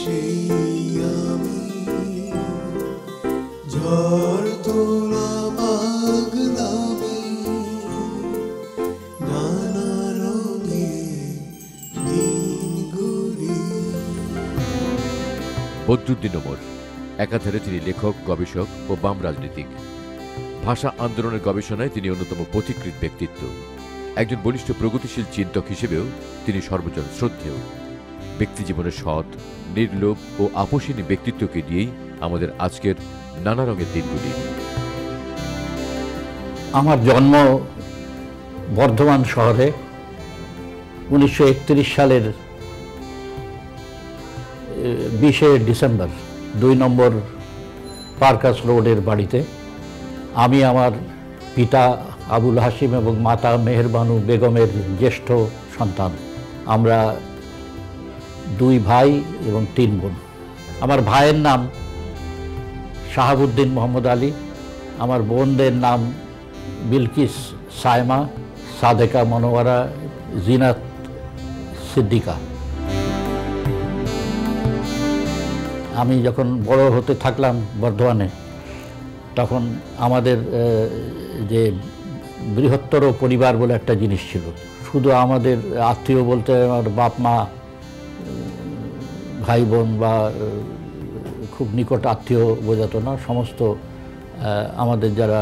সেই আমি ঝড় তোলা পাগলামি নানা রঙে দিনগুলি। বদরুদ্দিন ওমর একাধারে তিনি লেখক, গবেষক ও বাম রাজনীতিক। ভাষা আন্দোলনের গবেষণায় তিনি অন্যতম পথিকৃৎ ব্যক্তিত্ব। একজন বলিষ্ঠ প্রগতিশীল চিন্তক হিসেবেও তিনি সর্বজন শ্রদ্ধেয়। ব্যক্তিজীবনের সৎ, নির্লোভ ও আপোষহীন ব্যক্তিত্বকে দিয়েই আমাদের আজকের নানা রঙের দিনগুলি। আমার জন্ম বর্ধমান শহরে 1931 সালের 20শে ডিসেম্বর 2 নম্বর পার্কাস রোডের বাড়িতে। আমি আমার পিতা আবুল হাসিম এবং মাতা মেহেরবানু বেগমের জ্যেষ্ঠ সন্তান। আমরা 2 ভাই এবং 3 বোন। আমার ভাইয়ের নাম শাহাবুদ্দিন মোহাম্মদ আলী, আমার বোনদের নাম বিলকিস সায়মা, সাদেকা মনোয়ারা, জিনাত সিদ্দিকা। আমি যখন বড় হতে থাকলাম বর্ধমানে, তখন আমাদের যে বৃহত্তর পরিবার বলে একটা জিনিস ছিল। শুধু আমাদের আত্মীয় বলতে আমার বাপ মা, ভাই বোন বা খুব নিকট আত্মীয় বোঝাতো না। সমস্ত আমাদের যারা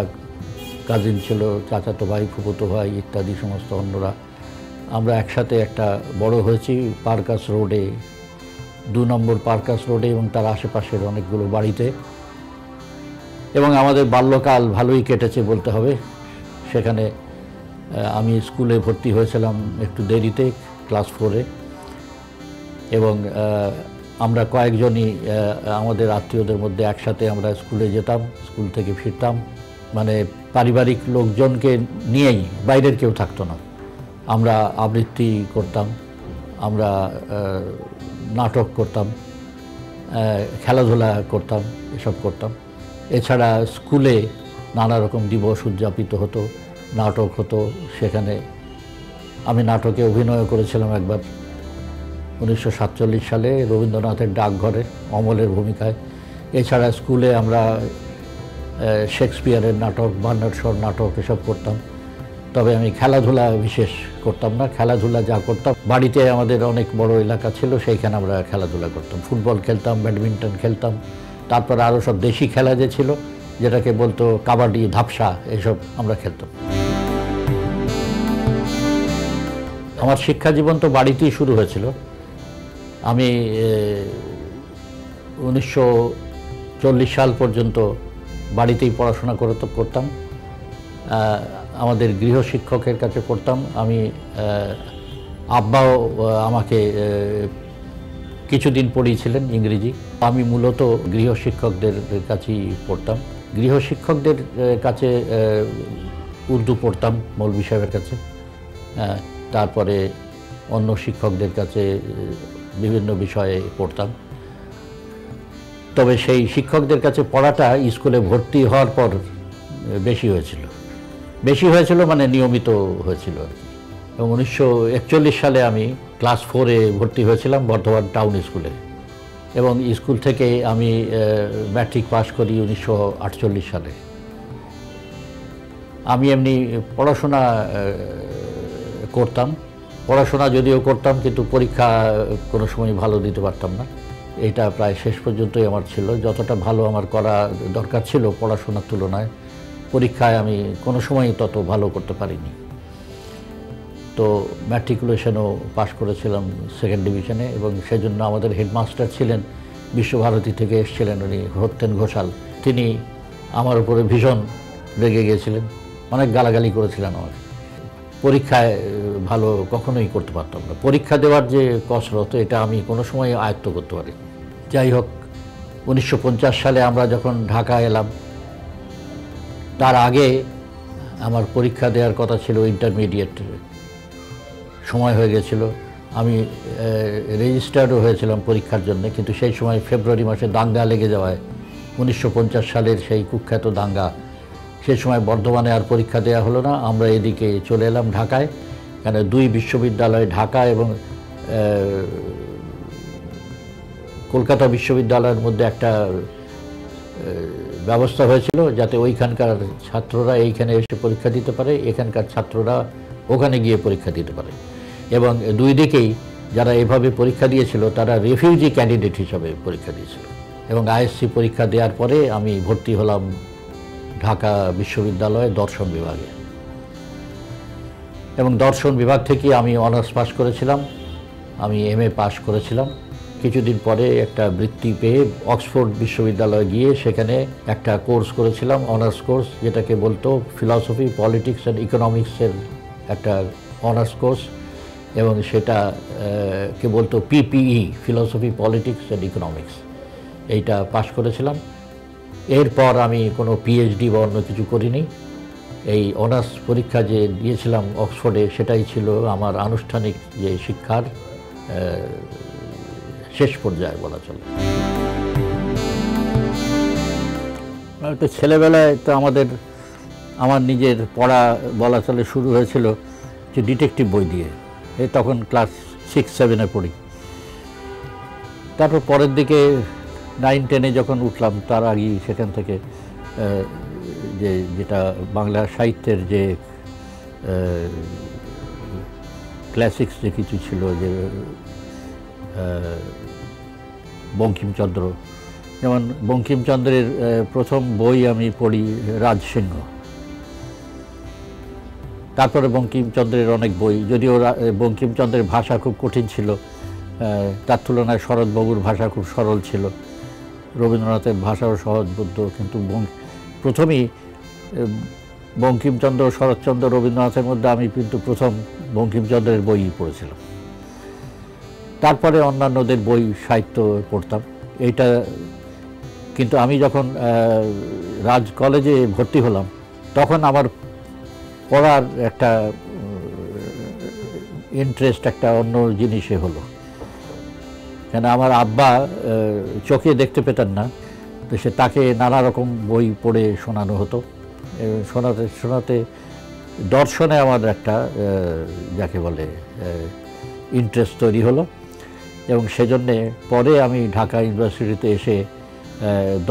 কাজিন ছিল, চাচাতো ভাই, ফুফুতো ভাই ইত্যাদি সমস্ত অন্যরা, আমরা একসাথে একটা বড় হয়েছি পার্কাস রোডে, 2 নম্বর পার্কাস রোডে এবং তার আশেপাশের অনেকগুলো বাড়িতে। এবং আমাদের বাল্যকাল ভালোই কেটেছে বলতে হবে। সেখানে আমি স্কুলে ভর্তি হয়েছিলাম একটু দেরিতে, ক্লাস 4-এ। এবং আমরা কয়েকজনই আমাদের আত্মীয়দের মধ্যে একসাথে আমরা স্কুলে যেতাম, স্কুল থেকে ফিরতাম। মানে পারিবারিক লোকজনকে নিয়েই, বাইরের কেউ থাকতো না। আমরা আবৃত্তি করতাম, আমরা নাটক করতাম, খেলাধুলা করতাম, এসব করতাম। এছাড়া স্কুলে নানা রকম দিবস উদযাপিত হতো, নাটক হতো। সেখানে আমি নাটকে অভিনয় করেছিলাম একবার 1947 সালে রবীন্দ্রনাথের ডাকঘরে অমলের ভূমিকায়। এছাড়া স্কুলে আমরা শেক্সপিয়ারের নাটক, বার্নার্ড শর নাটক এসব করতাম। তবে আমি খেলাধুলা বিশেষ করতাম না। খেলাধুলা যা করতাম, বাড়িতে আমাদের অনেক বড় এলাকা ছিল, সেইখানে আমরা খেলাধুলা করতাম। ফুটবল খেলতাম, ব্যাডমিন্টন খেলতাম। তারপর আরও সব দেশি খেলা যে ছিল, যেটাকে বলতো কাবাডি, ধাপসা, এসব আমরা খেলতাম। আমার শিক্ষা জীবন তো বাড়িতেই শুরু হয়েছিল। আমি 1940 সাল পর্যন্ত বাড়িতেই পড়াশোনা করতাম। আমাদের গৃহশিক্ষকের কাছে পড়তাম। আমি আব্বাও আমাকে কিছুদিন পড়িয়েছিলেন ইংরেজি। আমি মূলত গৃহশিক্ষকদের কাছেই পড়তাম। গৃহশিক্ষকদের কাছে উর্দু পড়তাম মৌলভী সাহেবের কাছে। তারপরে অন্য শিক্ষকদের কাছে বিভিন্ন বিষয়ে পড়তাম। তবে সেই শিক্ষকদের কাছে পড়াটা স্কুলে ভর্তি হওয়ার পর বেশি হয়েছিল মানে নিয়মিত হয়েছিল আর কি। এবং 1941 সালে আমি ক্লাস 4-এ ভর্তি হয়েছিলাম বর্ধমান টাউন স্কুলে। এবং স্কুল থেকে আমি ম্যাট্রিক পাস করি 1948 সালে। আমি এমনি পড়াশোনা করতাম, যদিও করতাম, কিন্তু পরীক্ষা কোনো সময় ভালো দিতে পারতাম না। এটা প্রায় শেষ পর্যন্তই আমার ছিল। যতটা ভালো আমার করা দরকার ছিল পড়াশোনার তুলনায়, পরীক্ষায় আমি কোনো সময়ই তত ভালো করতে পারিনি। তো ম্যাট্রিকুলেশনও পাশ করেছিলাম 2nd ডিভিশনে। এবং সেজন্য আমাদের হেডমাস্টার ছিলেন, বিশ্বভারতী থেকে এসেছিলেন, উনি সত্যেন ঘোষাল। তিনি আমার উপরে ভীষণ রেগে গিয়েছিলেন, অনেক গালাগালি করেছিলেন আমার। পরীক্ষায় ভালো কখনোই করতে পারতাম না। পরীক্ষা দেওয়ার যে কসরত, এটা আমি কোনো সময় আয়ত্ত করতে পারি। যাই হোক, 1950 সালে আমরা যখন ঢাকা এলাম, তার আগে আমার পরীক্ষা দেওয়ার কথা ছিল ইন্টারমিডিয়েট। সময় হয়ে গেছিল, আমি রেজিস্টার্ডও হয়েছিলাম পরীক্ষার জন্য। কিন্তু সেই সময় ফেব্রুয়ারি মাসে দাঙ্গা লেগে যাওয়ায়, 1950 সালের সেই কুখ্যাত দাঙ্গা, সেই সময় বর্ধমানে আর পরীক্ষা দেওয়া হলো না। আমরা এদিকে চলে এলাম ঢাকায়। এখানে 2 বিশ্ববিদ্যালয়, ঢাকা এবং কলকাতা বিশ্ববিদ্যালয়ের মধ্যে একটা ব্যবস্থা হয়েছিল যাতে ওইখানকার ছাত্ররা এইখানে এসে পরীক্ষা দিতে পারে, এখানকার ছাত্ররা ওখানে গিয়ে পরীক্ষা দিতে পারে। এবং দুই দিকেই যারা এভাবে পরীক্ষা দিয়েছিল তারা রেফিউজি ক্যান্ডিডেট হিসাবে পরীক্ষা দিয়েছিল। এবং আইএসসি পরীক্ষা দেওয়ার পরে আমি ভর্তি হলাম ঢাকা বিশ্ববিদ্যালয়ে দর্শন বিভাগে, এবং দর্শন বিভাগ থেকে আমি অনার্স পাস করেছিলাম, আমি এমএ পাস করেছিলাম। কিছুদিন পরে একটা বৃত্তি পেয়ে অক্সফোর্ড বিশ্ববিদ্যালয়ে গিয়ে সেখানে একটা কোর্স করেছিলাম, অনার্স কোর্স, যেটাকে বলতো ফিলসফি, পলিটিক্স অ্যান্ড ইকোনমিক্সের একটা অনার্স কোর্স, এবং সেটা কে বলতো PPE, philosophy, politics and economics. এইটা পাস করেছিলাম। এরপর আমি কোনো পিএইচডি বা অন্য কিছু করিনি। এই অনার্স পরীক্ষা যে দিয়েছিলাম অক্সফোর্ডে, সেটাই ছিল আমার আনুষ্ঠানিক যে শিক্ষার শেষ পর্যায়ে বলা চলে। তো ছেলেবেলায় তো আমার নিজের পড়া বলা চলে শুরু হয়েছিল যে ডিটেকটিভ বই দিয়ে। তখন ক্লাস 6-7-এ পড়ি। তারপর পরের দিকে 9-10-এ যখন উঠলাম, তার আগেই সেখান থেকে যেটা বাংলা সাহিত্যের যে ক্লাসিক্স যে কিছু ছিল, যে বঙ্কিমচন্দ্র, যেমন বঙ্কিমচন্দ্রের প্রথম বই আমি পড়ি রাজসিংহ। তারপরে বঙ্কিমচন্দ্রের অনেক বই, যদিও বঙ্কিমচন্দ্রের ভাষা খুব কঠিন ছিল, তার তুলনায় শরৎবাবুর ভাষা খুব সরল ছিল। রবীন্দ্রনাথের ভাষাও সহজবোধ্য, কিন্তু প্রথমেই বঙ্কিমচন্দ্র, শরৎচন্দ্র, রবীন্দ্রনাথের মধ্যে আমি কিন্তু প্রথম বঙ্কিমচন্দ্রের বই পড়েছিলাম। তারপরে অন্যান্যদের বই, সাহিত্য পড়তাম। এইটা কিন্তু আমি যখন রাজ কলেজে ভর্তি হলাম, তখন আমার পড়ার একটা ইন্টারেস্ট একটা অন্য জিনিসে হলো। কেন আমার আব্বা চোখে দেখতে পেতেন না, তো তাকে নানা রকম বই পড়ে শোনানো হতো। শোনাতে শোনাতে দর্শনে আমার একটা যাকে বলে ইন্টারেস্ট তৈরি হলো, এবং সেজন্যে পরে আমি ঢাকা ইউনিভার্সিটিতে এসে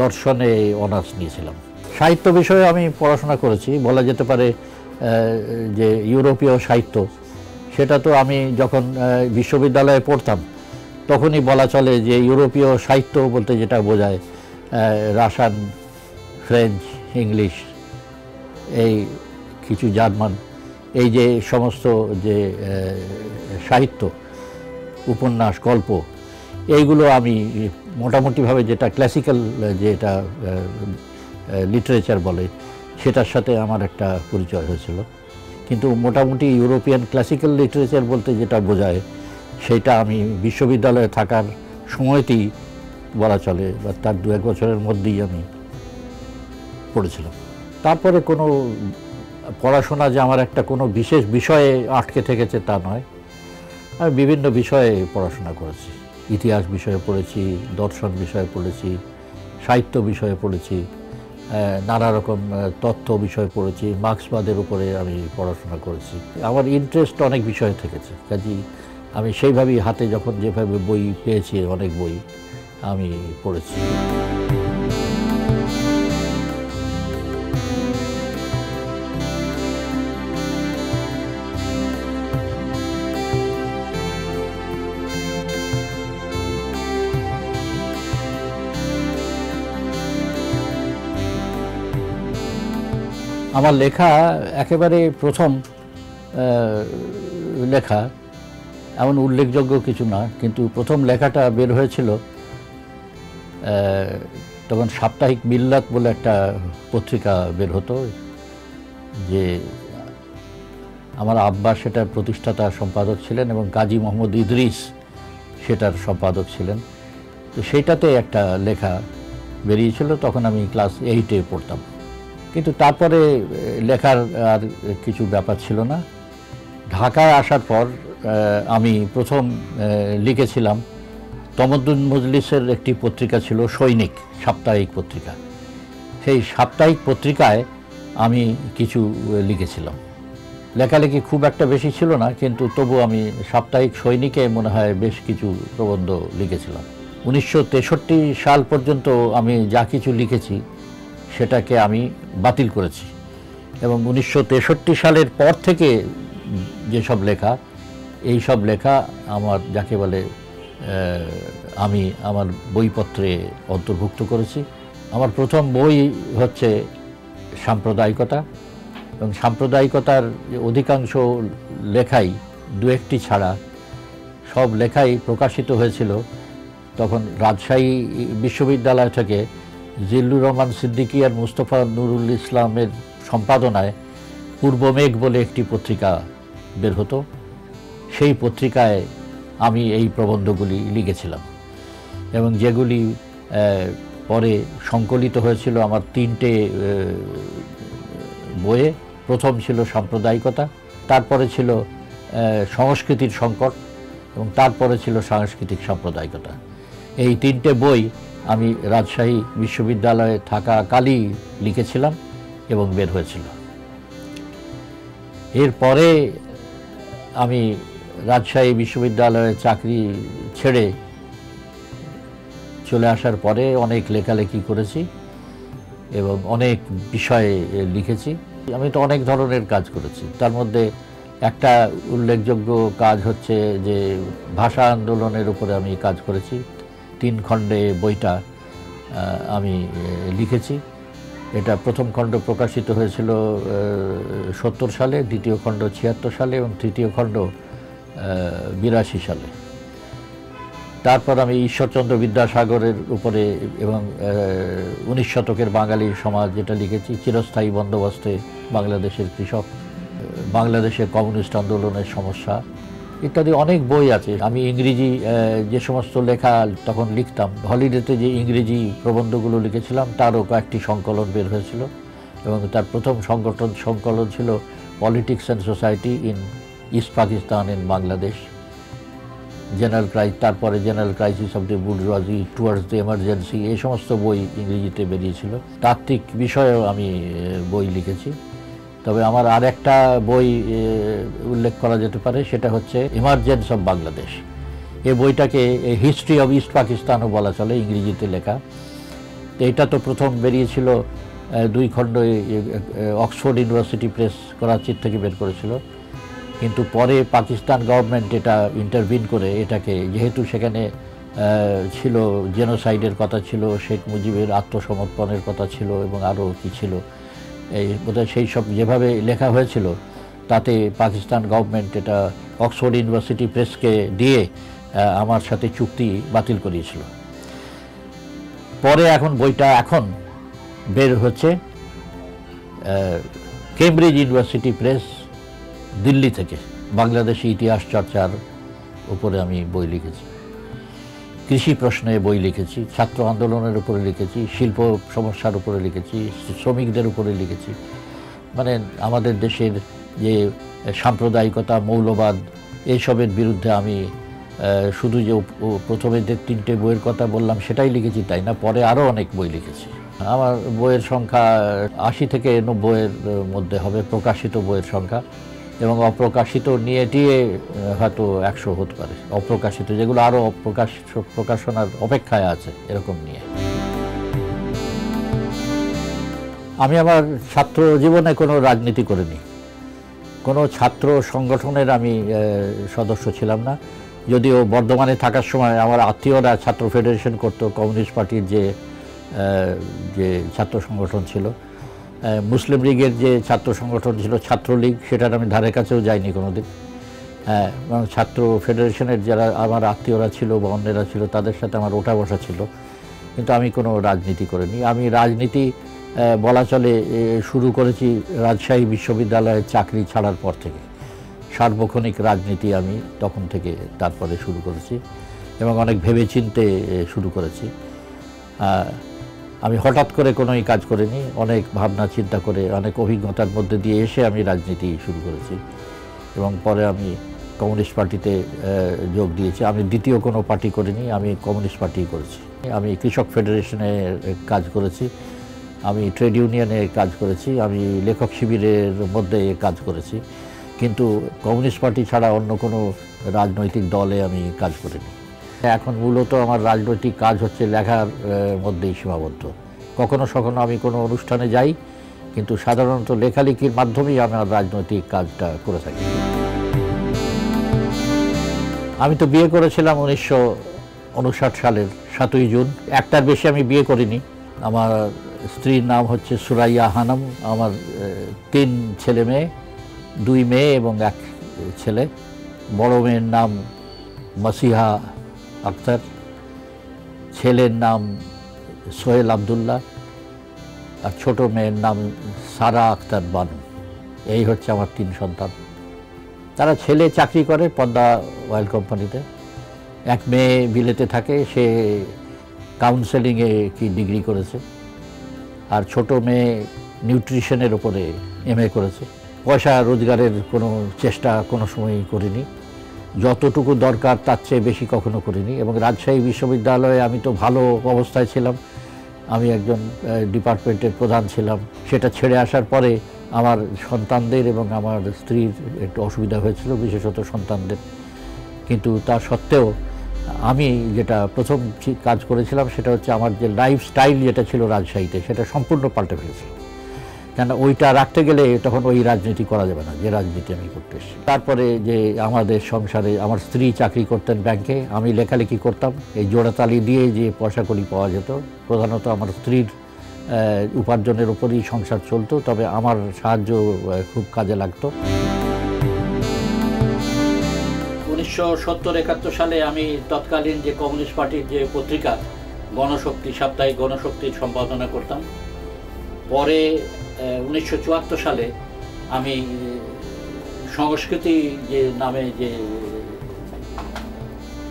দর্শনে অনার্স নিয়েছিলাম। সাহিত্য বিষয়ে আমি পড়াশোনা করেছি, বলা যেতে পারে যে ইউরোপীয় সাহিত্য, সেটা তো আমি যখন বিশ্ববিদ্যালয়ে পড়তাম তখনই বলা চলে যে ইউরোপীয় সাহিত্য বলতে যেটা বোঝায় রাশিয়ান, ফ্রেঞ্চ, ইংলিশ, এই কিছু জার্মান, এই যে সমস্ত যে সাহিত্য, উপন্যাস, গল্প, এইগুলো আমি মোটামুটিভাবে যেটা ক্লাসিক্যাল যেটা লিটারেচার বলে সেটার সাথে আমার একটা পরিচয় হয়েছিল। কিন্তু মোটামুটি ইউরোপিয়ান ক্লাসিক্যাল লিটারেচার বলতে যেটা বোঝায় সেটা আমি বিশ্ববিদ্যালয়ে থাকার সময়তেই বলা চলে, বা তার 2-1 বছরের মধ্যেই আমি পড়েছিলাম। তারপরে কোনো পড়াশোনা যে আমার একটা কোনো বিশেষ বিষয়ে আটকে থেকেছে তা নয়, আমি বিভিন্ন বিষয়ে পড়াশোনা করেছি। ইতিহাস বিষয়ে পড়েছি, দর্শন বিষয়ে পড়েছি, সাহিত্য বিষয়ে পড়েছি, নানা রকম তথ্য বিষয়ে পড়েছি, মার্ক্সবাদের উপরে আমি পড়াশোনা করেছি। আমার ইন্টারেস্ট অনেক বিষয়ে থেকেছে, কাজেই আমি সেইভাবেই হাতে যখন যেভাবে বই পেয়েছি, অনেক বই আমি পড়েছি। আমার লেখা একেবারে প্রথম লেখা, এমন উল্লেখযোগ্য কিছু না, কিন্তু প্রথম লেখাটা বের হয়েছিল তখন সাপ্তাহিক মিল্লাত বলে একটা পত্রিকা বের হতো, যে আমার আব্বা সেটার প্রতিষ্ঠাতা সম্পাদক ছিলেন এবং কাজী মোহাম্মদ ইদ্রিস সেটার সম্পাদক ছিলেন। তো সেইটাতে একটা লেখা বেরিয়েছিল, তখন আমি ক্লাস 8-এ পড়তাম। কিন্তু তারপরে লেখার আর কিছু ব্যাপার ছিল না। ঢাকায় আসার পর আমি প্রথম লিখেছিলাম তমদ্দুন মজলিসের একটি পত্রিকা ছিল, সৈনিক সাপ্তাহিক পত্রিকা। সেই সাপ্তাহিক পত্রিকায় আমি কিছু লিখেছিলাম। লেখালেখি খুব একটা বেশি ছিল না, কিন্তু তবু আমি সাপ্তাহিক সৈনিকে মনে হয় বেশ কিছু প্রবন্ধ লিখেছিলাম। 1963 সাল পর্যন্ত আমি যা কিছু লিখেছি সেটাকে আমি বাতিল করেছি, এবং 1963 সালের পর থেকে যেসব লেখা, এই সব লেখা আমার যাকে বলে আমি আমার বইপত্রে অন্তর্ভুক্ত করেছি। আমার প্রথম বই হচ্ছে সাম্প্রদায়িকতা, এবং সাম্প্রদায়িকতার অধিকাংশ লেখাই দু একটি ছাড়া সব লেখাই প্রকাশিত হয়েছিল তখন রাজশাহী বিশ্ববিদ্যালয় থেকে জিল্লুর রহমান সিদ্দিকী আর মুস্তফা নুরুল ইসলামের সম্পাদনায় পূর্বমেঘ বলে একটি পত্রিকা বের হতো। সেই পত্রিকায় আমি এই প্রবন্ধগুলি লিখেছিলাম, এবং যেগুলি পরে সংকলিত হয়েছিল আমার 3টে বইয়ে। প্রথম ছিল সাম্প্রদায়িকতা, তারপরে ছিল সংস্কৃতির সংকট, এবং তারপরে ছিল সাংস্কৃতিক সাম্প্রদায়িকতা। এই 3টে বই আমি রাজশাহী বিশ্ববিদ্যালয়ে থাকাকালই লিখেছিলাম এবং বের হয়েছিল। এরপরে আমি রাজশাহী বিশ্ববিদ্যালয়ে চাকরি ছেড়ে চলে আসার পরে অনেক লেখালেখি করেছি এবং অনেক বিষয়ে লিখেছি। আমি তো অনেক ধরনের কাজ করেছি, তার মধ্যে একটা উল্লেখযোগ্য কাজ হচ্ছে যে ভাষা আন্দোলনের উপরে আমি কাজ করেছি। 3 খণ্ডে বইটা আমি লিখেছি। এটা প্রথম খণ্ড প্রকাশিত হয়েছিল 70 সালে, দ্বিতীয় খণ্ড 76 সালে এবং তৃতীয় খণ্ড 82 সালে। তারপর আমি ঈশ্বরচন্দ্র বিদ্যাসাগরের উপরে এবং 19 শতকের বাঙালি সমাজ যেটা লিখেছি, চিরস্থায়ী বন্দোবস্তে বাংলাদেশের কৃষক, বাংলাদেশের কমিউনিস্ট আন্দোলনের সমস্যা ইত্যাদি অনেক বই আছে। আমি ইংরেজি যে সমস্ত লেখা তখন লিখতাম, হলিডেতে যে ইংরেজি প্রবন্ধগুলো লিখেছিলাম তারও কয়েকটি সংকলন বের হয়েছিল, এবং তার প্রথম সংকলন ছিল politics and society in East Pakistan in Bangladesh, তারপরে general crisis of the bourgeoisie, towards the emergency, এই সমস্ত বই ইংরেজিতে বেরিয়েছিল। তাত্ত্বিক বিষয়েও আমি বই লিখেছি। তবে আমার আর একটা বই উল্লেখ করা যেতে পারে, সেটা হচ্ছে ইমার্জেন্স অফ বাংলাদেশ। এই বইটাকে হিস্ট্রি অফ ইস্ট পাকিস্তানও বলা চলে, ইংরেজিতে লেখা। তো এটা তো প্রথম বেরিয়েছিল 2 খণ্ড, অক্সফোর্ড ইউনিভার্সিটি প্রেস করাচির থেকে বের করেছিল, কিন্তু পরে পাকিস্তান গভর্নমেন্ট এটা ইন্টারভিন করে এটাকে, যেহেতু সেখানে ছিল জেনোসাইডের কথা ছিল, শেখ মুজিবের আত্মসমর্পণের কথা ছিল এবং আরও কী ছিল, এই বোধহয় সেই সব যেভাবে লেখা হয়েছিল তাতে পাকিস্তান গভর্নমেন্ট এটা অক্সফোর্ড ইউনিভার্সিটি প্রেসকে দিয়ে আমার সাথে চুক্তি বাতিল করিয়েছিল। পরে এখন বইটা এখন বের হচ্ছে কেমব্রিজ ইউনিভার্সিটি প্রেস, দিল্লি থেকে। বাংলাদেশি ইতিহাস চর্চার উপরে আমি বই লিখেছি, কৃষি প্রশ্নে বই লিখেছি, ছাত্র আন্দোলনের উপরে লিখেছি, শিল্প সমস্যার উপরে লিখেছি, শ্রমিকদের উপরে লিখেছি। মানে আমাদের দেশের যে সাম্প্রদায়িকতা, মৌলবাদ, এইসবের বিরুদ্ধে আমি শুধু যে প্রথমে যে 3টে বইয়ের কথা বললাম সেটাই লিখেছি তাই না, পরে আরও অনেক বই লিখেছি। আমার বইয়ের সংখ্যা 80 থেকে 90-এর মধ্যে হবে, প্রকাশিত বইয়ের সংখ্যা, এবং অপ্রকাশিত নিয়ে টিয়ে হয়তো 100 হতে পারে। অপ্রকাশিত যেগুলো আরও প্রকাশনার অপেক্ষায় আছে এরকম নিয়ে। আমি আমার ছাত্র জীবনে কোনো রাজনীতি করিনি, কোনো ছাত্র সংগঠনের আমি সদস্য ছিলাম না। যদিও বর্ধমানে থাকার সময় আমার আত্মীয়রা ছাত্র ফেডারেশন করতো, কমিউনিস্ট পার্টির যে ছাত্র সংগঠন ছিল, মুসলিম লীগের যে ছাত্র সংগঠন ছিল ছাত্রলীগ, সেটার আমি ধারে কাছেও যাইনি কোনোদিন। এবং ছাত্র ফেডারেশনের যারা আমার আত্মীয়রা ছিল বা অন্যেরা ছিল তাদের সাথে আমার ওঠা বসা ছিল, কিন্তু আমি কোনো রাজনীতি করিনি। আমি রাজনীতি বলা চলে শুরু করেছি রাজশাহী বিশ্ববিদ্যালয়ে চাকরি ছাড়ার পর থেকে। সার্বক্ষণিক রাজনীতি আমি তখন থেকে তারপরে শুরু করেছি এবং অনেক ভেবেচিন্তে শুরু করেছি। আমি হঠাৎ করে কোনোই কাজ করিনি, অনেক ভাবনা চিন্তা করে অনেক অভিজ্ঞতার মধ্যে দিয়ে এসে আমি রাজনীতি শুরু করেছি, এবং পরে আমি কমিউনিস্ট পার্টিতে যোগ দিয়েছি। আমি দ্বিতীয় কোনো পার্টি করিনি, আমি কমিউনিস্ট পার্টি করেছি। আমি কৃষক ফেডারেশনে কাজ করেছি, আমি ট্রেড ইউনিয়নে কাজ করেছি, আমি লেখক শিবিরের মধ্যে কাজ করেছি, কিন্তু কমিউনিস্ট পার্টি ছাড়া অন্য কোনো রাজনৈতিক দলে আমি কাজ করিনি। এখন মূলত আমার রাজনৈতিক কাজ হচ্ছে লেখার মধ্যেই সীমাবদ্ধ। কখনো কখনো আমি কোনো অনুষ্ঠানে যাই, কিন্তু সাধারণত লেখালেখির মাধ্যমেই আমার রাজনৈতিক কাজটা করে থাকি। আমি তো বিয়ে করেছিলাম 1959 সালের 7ই জুন। একটার বেশি আমি বিয়ে করিনি। আমার স্ত্রীর নাম হচ্ছে সুরাইয়া হানাম। আমার 3 ছেলে মেয়ে, 2 মেয়ে এবং 1 ছেলে। বড় মেয়ের নাম মাসিহা আক্তার, ছেলের নাম সোহেল আবদুল্লাহ, আর ছোট মেয়ের নাম সারা আক্তার বানু। এই হচ্ছে আমার 3 সন্তান। তারা ছেলে চাকরি করে পদ্মা অয়েল কোম্পানিতে, 1 মেয়ে বিলেতে থাকে, সে কাউন্সেলিংয়ে কি ডিগ্রি করেছে, আর ছোট মেয়ে নিউট্রিশনের উপরে MA করেছে। পয়সা রোজগারের কোনো চেষ্টা কোনো সময়ই করিনি, যতটুকু দরকার তার চেয়ে বেশি কখনো করিনি। এবং রাজশাহী বিশ্ববিদ্যালয়ে আমি তো ভালো অবস্থায় ছিলাম, আমি একজন ডিপার্টমেন্টের প্রধান ছিলাম। সেটা ছেড়ে আসার পরে আমার সন্তানদের এবং আমার স্ত্রীর একটু অসুবিধা হয়েছিল, বিশেষত সন্তানদের। কিন্তু তা সত্ত্বেও আমি যেটা প্রথম কাজ করেছিলাম সেটা হচ্ছে আমার যে লাইফস্টাইল যেটা ছিল রাজশাহীতে, সেটা সম্পূর্ণ পাল্টে ফেলেছিল। কেন ওইটা রাখতে গেলে তখন ওই রাজনীতি করা যাবে না যে রাজনীতি আমি করতে এসেছি। তারপরে যে আমাদের সংসারে আমার স্ত্রী চাকরি করতেন ব্যাংকে, আমি লেখালেখি করতাম। এই জোড়াতালি দিয়ে যে পয়সা কড়ি পাওয়া যেত, প্রধানত আমার স্ত্রীর উপার্জনের উপরই সংসার চলতো, তবে আমার সাহায্য খুব কাজে লাগতো। 1970-71 সালে আমি তৎকালীন যে কমিউনিস্ট পার্টির যে পত্রিকা গণশক্তি, সাপ্তাহিক গণশক্তির সম্পাদনা করতাম। পরে 1974 সালে আমি সংস্কৃতি যে নামে যে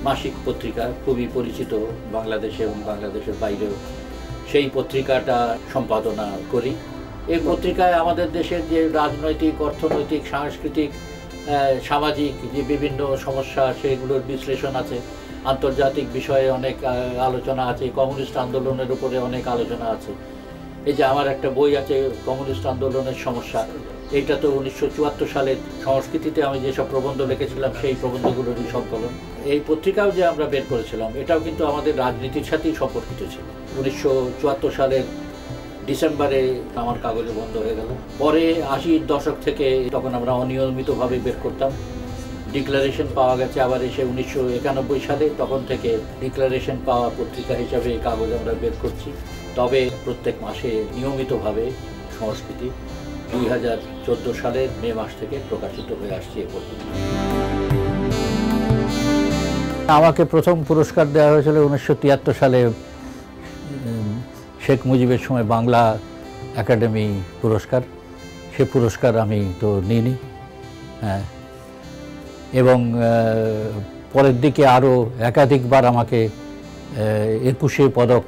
মাসিক পত্রিকা, খুবই পরিচিত বাংলাদেশে এবং বাংলাদেশের বাইরেও, সেই পত্রিকাটা সম্পাদনা করি। এই পত্রিকায় আমাদের দেশের যে রাজনৈতিক, অর্থনৈতিক, সাংস্কৃতিক, সামাজিক যে বিভিন্ন সমস্যা, সেগুলোর বিশ্লেষণ আছে। আন্তর্জাতিক বিষয়ে অনেক আলোচনা আছে, কমিউনিস্ট আন্দোলনের উপরে অনেক আলোচনা আছে। এই যে আমার একটা বই আছে কমিউনিস্ট আন্দোলনের সমস্যা, এইটা তো 1974 সালের সংস্কৃতিতে আমি যেসব প্রবন্ধ লিখেছিলাম সেই প্রবন্ধগুলোরই সংকলন। এই পত্রিকাও যে আমরা বের করেছিলাম, এটাও কিন্তু আমাদের রাজনীতির সাথেই সম্পর্কিত ছিল। 1974 সালের ডিসেম্বরে আমার কাগজে বন্ধ হয়ে গেল। পরে 80-র দশক থেকে তখন আমরা অনিয়মিতভাবে বের করতাম। ডিক্লারেশন পাওয়া গেছে আবার এসে 1991 সালে, তখন থেকে ডিক্লারেশন পাওয়া পত্রিকা হিসাবে এই কাগজ আমরা বের করছি। তবে প্রত্যেক মাসে নিয়মিতভাবে সংস্কৃতি 2014 সালের মে মাস থেকে প্রকাশিত হয়ে আসছে এ পর্যন্ত। আমাকে প্রথম পুরস্কার দেওয়া হয়েছিল 1973 সালে, শেখ মুজিবের সময় বাংলা একাডেমি পুরস্কার। সে পুরস্কার আমি তো নিইনি। হ্যাঁ, এবং পরের দিকে আরও একাধিকবার আমাকে 21শে পদক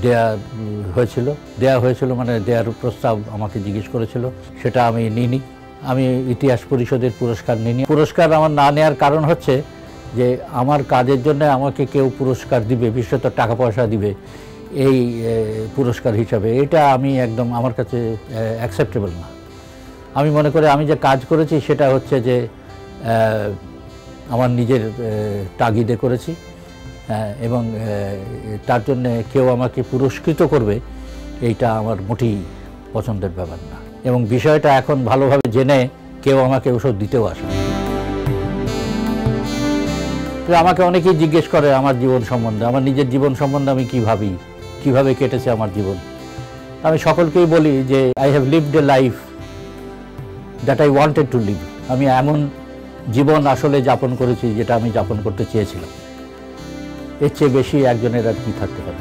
দেয়া হয়েছিল, মানে দেওয়ার প্রস্তাব আমাকে জিজ্ঞেস করেছিল, সেটা আমি নিইনি। আমি ইতিহাস পরিষদের পুরস্কার নিইনি। পুরস্কার আমার না নেওয়ার কারণ হচ্ছে যে আমার কাজের জন্য আমাকে কেউ পুরস্কার দিবে, বিশেষত টাকা পয়সা দিবে এই পুরস্কার হিসাবে, এটা আমি একদম আমার কাছে অ্যাকসেপ্টেবল না। আমি মনে করি আমি যে কাজ করেছি সেটা হচ্ছে যে আমার নিজের তাগিদে করেছি, এবং তার জন্য কেউ আমাকে পুরস্কৃত করবে এইটা আমার মোটেই পছন্দের ব্যাপার না। এবং বিষয়টা এখন ভালোভাবে জেনে কেউ আমাকে ওষুধ দিতেও আসে না। আমাকে অনেকেই জিজ্ঞেস করে আমার জীবন সম্বন্ধে, আমার নিজের জীবন সম্বন্ধে আমি কী ভাবি, কীভাবে কেটেছে আমার জীবন। আমি সকলকেই বলি যে I have lived a life that I wanted to live. আমি এমন জীবন আসলে যাপন করেছি যেটা আমি যাপন করতে চেয়েছিলাম। এর চেয়ে বেশি একজনের আর কি থাকতে পারে।